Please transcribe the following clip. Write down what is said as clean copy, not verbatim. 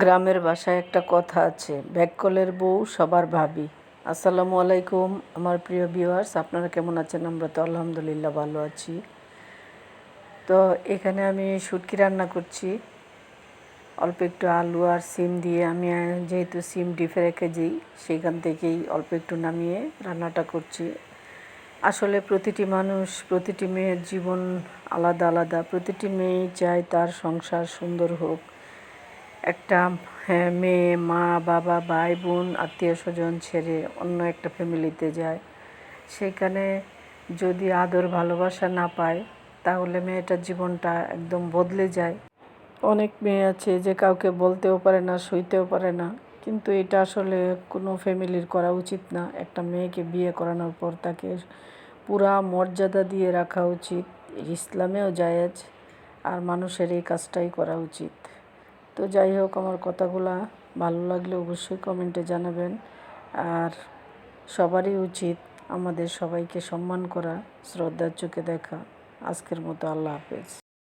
গ্রামের ভাষায় একটা কথা আছে, ব্যাককলের বউ সবার ভাবি। আসসালামু আলাইকুম আমার প্রিয় ভিউয়ার্স, আপনারা কেমন আছেন? আমরা তো আলহামদুলিল্লাহ ভালো আছি। তো এখানে আমি শুটকি রান্না করছি অল্প একটু আলু আর সিম দিয়ে। আমি যেহেতু সিম ডিপে রেখে যাই, সেখান থেকেই অল্প একটু নামিয়ে রান্নাটা করছি। আসলে প্রতিটি মানুষ, প্রতিটি মেয়ের জীবন আলাদা আলাদা। প্রতিটি মেয়েই চায় তার সংসার সুন্দর হোক। একটা মেয়ে মা বাবা ভাই বোন আত্মীয় স্বজন ছেড়ে অন্য একটা ফ্যামিলিতে যায়, সেখানে যদি আদর ভালোবাসা না পায় তাহলে মেয়েটার জীবনটা একদম বদলে যায়। অনেক মেয়ে আছে যে কাউকে বলতেও পারে না, সইতেও পারে না, কিন্তু এটা আসলে কোনো ফ্যামিলির করা উচিত না। একটা মেয়েকে বিয়ে করানোর পর তাকে পুরা মর্যাদা দিয়ে রাখা উচিত, ইসলামেও জায়েজ, আর মানুষের এই কাজটাই করা উচিত। তো যাই হোক, আমার কথাগুলা ভালো লাগলে অবশ্যই কমেন্টে জানাবেন। আর সবারই উচিত আমাদের সবাইকে সম্মান করা, শ্রদ্ধার চোখে দেখা। আজকের মতো আল্লাহ হাফেজ।